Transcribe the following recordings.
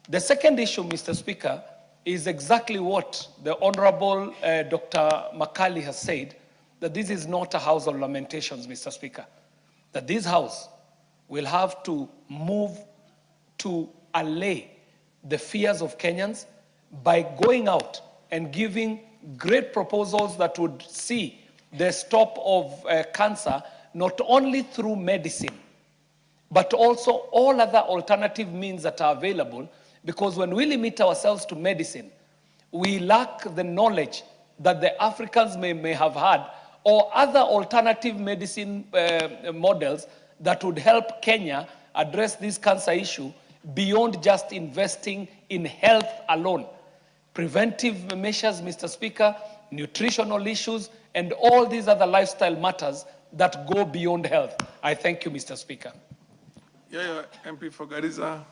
The second issue, Mr. Speaker, is exactly what the Honorable Dr. Makali has said, that this is not a house of lamentations, Mr. Speaker. That this house will have to move to allay the fears of Kenyans by going out and giving great proposals that would see the stop of cancer not only through medicine, but also all other alternative means that are available, because when we limit ourselves to medicine, we lack the knowledge that the Africans may have had, or other alternative medicine models that would help Kenya address this cancer issue beyond just investing in health alone. Preventive measures, Mr. Speaker, nutritional issues, and all these other lifestyle matters that go beyond health. I thank you, Mr. Speaker. Yeah, MP for Garissa.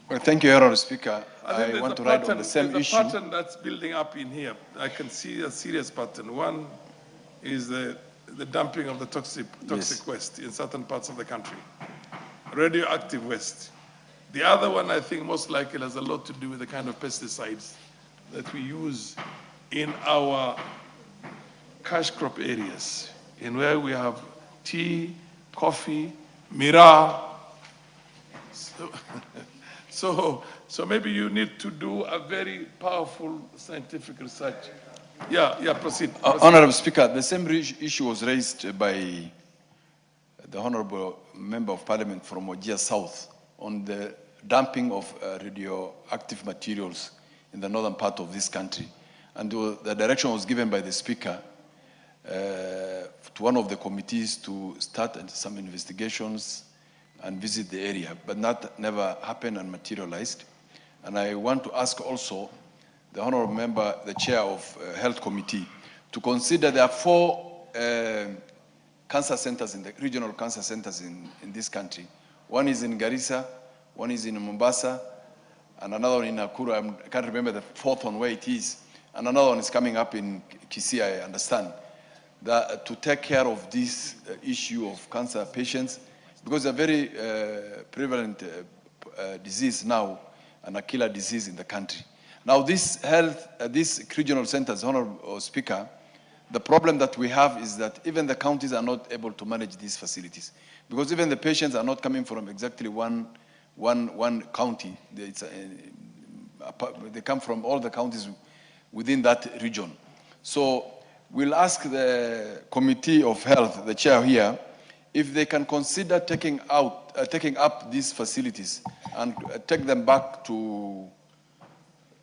Well, thank you, Honourable Speaker. I want to write on the same issue. There's a pattern that's building up in here. I can see a serious pattern. One is the dumping of the toxic Yes. waste in certain parts of the country, radioactive waste. The other one, I think, most likely has a lot to do with the kind of pesticides that we use in our cash crop areas, in where we have tea, coffee, miraa. So maybe you need to do a very powerful scientific research. Yeah, proceed. Honourable Speaker, the same issue was raised by the Honourable Member of Parliament from Wajir South on the dumping of radioactive materials in the northern part of this country. And the direction was given by the Speaker to one of the committees to start some investigations and visit the area, but that never happened and materialized. And I want to ask also the Honourable Member, the Chair of Health Committee, to consider there are 4 cancer centers, in the regional cancer centers in this country. One is in Garissa, one is in Mombasa, and another one in Nakuru. I can't remember the 4th one where it is. And another one is coming up in Kisii, I understand. That to take care of this issue of cancer patients, because it's a very prevalent disease now, and a killer disease in the country. Now, these regional centers, Honourable Speaker, the problem that we have is that even the counties are not able to manage these facilities, because even the patients are not coming from exactly one county. They come from all the counties within that region. So we'll ask the Committee of Health, the chair here, if they can consider taking up these facilities and take them back to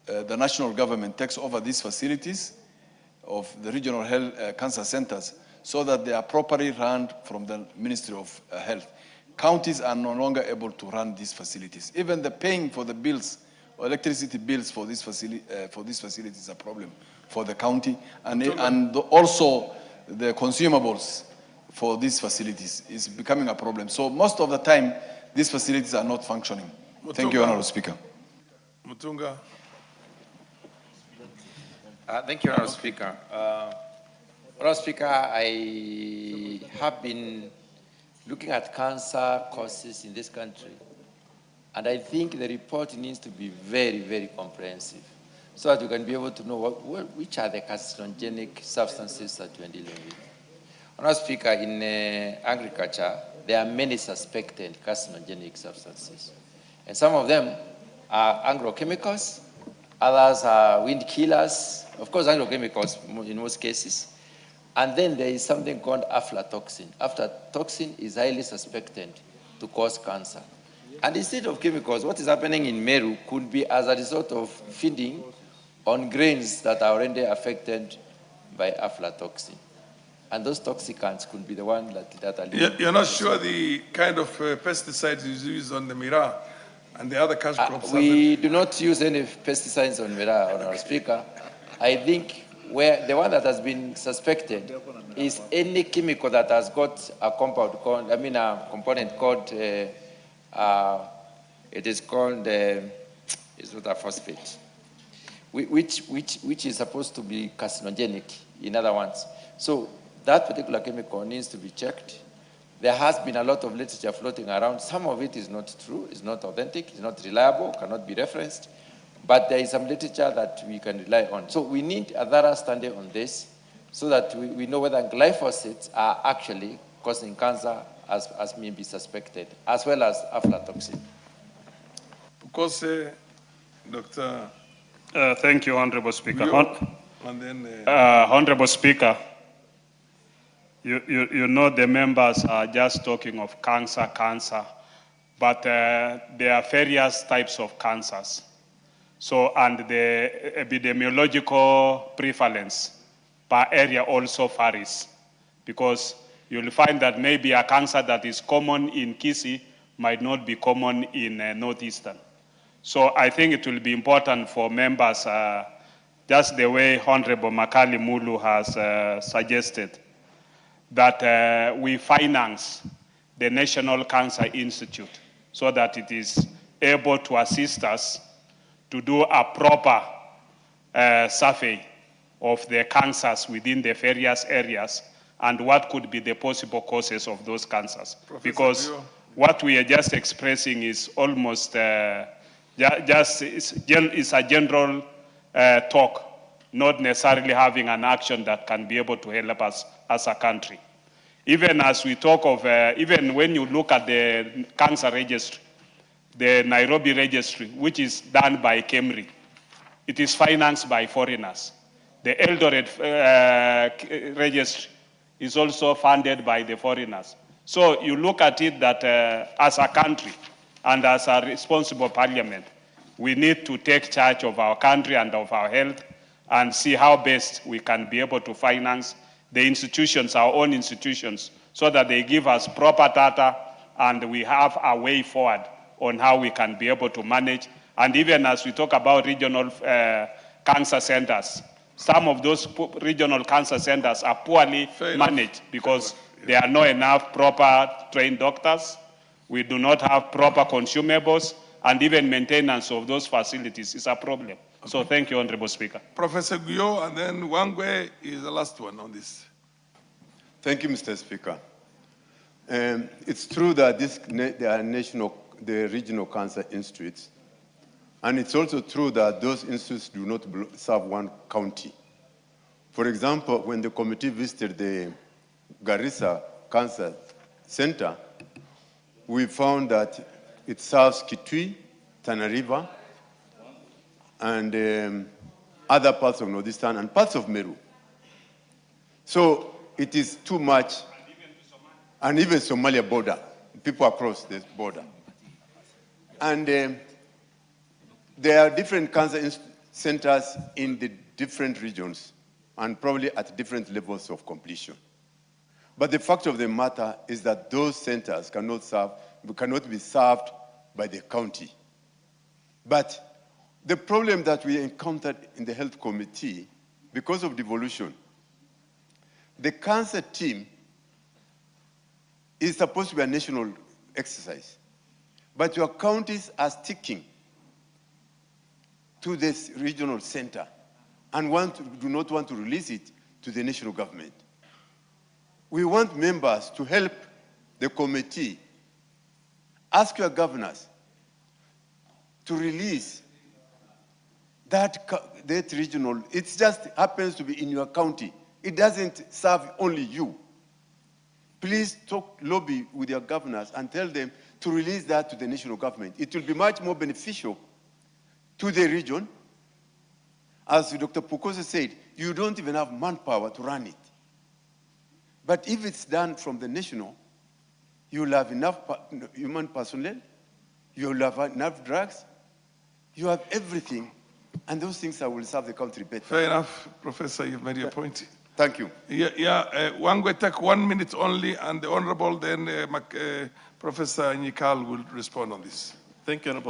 the national government, takes over these facilities of the regional health cancer centers, so that they are properly run from the Ministry of Health. Counties are no longer able to run these facilities. Even the paying for the bills, or electricity bills for these facilities is a problem for the county, and also the consumables for these facilities is becoming a problem. So most of the time, these facilities are not functioning. Thank you, Honourable Speaker. Mutunga. Thank you, Honourable Speaker. Honourable Speaker, I have been looking at cancer causes in this country, and I think the report needs to be very, very comprehensive, so that we can be able to know which are the carcinogenic substances that we are dealing with. Honourable Speaker, in agriculture, there are many suspected carcinogenic substances. And some of them are agrochemicals, others are wind killers, of course agrochemicals in most cases. And then there is something called aflatoxin. Aflatoxin is highly suspected to cause cancer. And instead of chemicals, what is happening in Meru could be as a result of feeding on grains that are already affected by aflatoxin. And those toxicants could be the ones that are... You're not sure the kind of pesticides you use on the miraa and the other cash crops? We do not use any pesticides on miraa, Honourable Speaker. I think the one that has been suspected is any chemical that has got a compound called, a component called, it is called, it's not a phosphate, which is supposed to be carcinogenic, in other words. So that particular chemical needs to be checked there has been a lot of literature floating around. Some of it is not true, is not authentic, is not reliable, cannot be referenced. But there is some literature that we can rely on. So we need a thorough study on this so that we know whether glyphosates are actually causing cancer as may be suspected, as well as aflatoxin. Because, Dr. Thank you, Honorable Speaker. And then, Honorable Speaker, you know the members are just talking of cancer, but there are various types of cancers. So, and the epidemiological prevalence per area also varies, because you'll find that maybe a cancer that is common in Kisii might not be common in Northeastern. So I think it will be important for members, just the way Honorable Makali Mulu has suggested, that we finance the National Cancer Institute so that it is able to assist us to do a proper survey of the cancers within the various areas and what could be the possible causes of those cancers. Professor Because Bio. what we are just expressing is almost it's a general talk, not necessarily having an action that can be able to help us as a country. Even as we talk of, even when you look at the cancer registry, the Nairobi registry, which is done by KEMRI, it is financed by foreigners. The Eldoret registry is also funded by the foreigners. So you look at it that as a country and as a responsible parliament, we need to take charge of our country and of our health and see how best we can be able to finance the institutions, our own institutions, so that they give us proper data and we have a way forward on how we can be able to manage. And even as we talk about regional cancer centers, some of those regional cancer centers are poorly managed because there are not enough proper trained doctors. We do not have proper consumables, and even maintenance of those facilities is a problem. Okay. So thank you, Honorable Speaker. Professor Guyo, and then Wangwe is the last one on this. Thank you, Mr. Speaker. It's true that there are the regional cancer institutes, and it's also true that those institutes do not serve one county. For example, when the committee visited the Garissa Cancer Center, we found that it serves Kitui, Tana River, and other parts of Northeastern and parts of Meru. So it is too much, and even Somalia border, people across the border. And there are different cancer centers in the different regions and probably at different levels of completion. But the fact of the matter is that those centers cannot be served by the county. But the problem that we encountered in the health committee, because of devolution, the cancer team is supposed to be a national exercise. But your counties are sticking to this regional center and do not want to release it to the national government. We want members to help the committee. Ask your governors to release that regional. It just happens to be in your county. It doesn't serve only you. Please lobby with your governors and tell them to release that to the national government. It will be much more beneficial to the region. As Dr. Pukosa said, you don't even have manpower to run it. But if it's done from the national, you'll have enough human personnel, you'll have enough drugs, you have everything, and those things will serve the country better. Fair enough, Professor, you've made your point. Thank you. Wangwe, take 1 minute only, and the Honorable, then Professor Nyikal will respond on this. Thank you, Honorable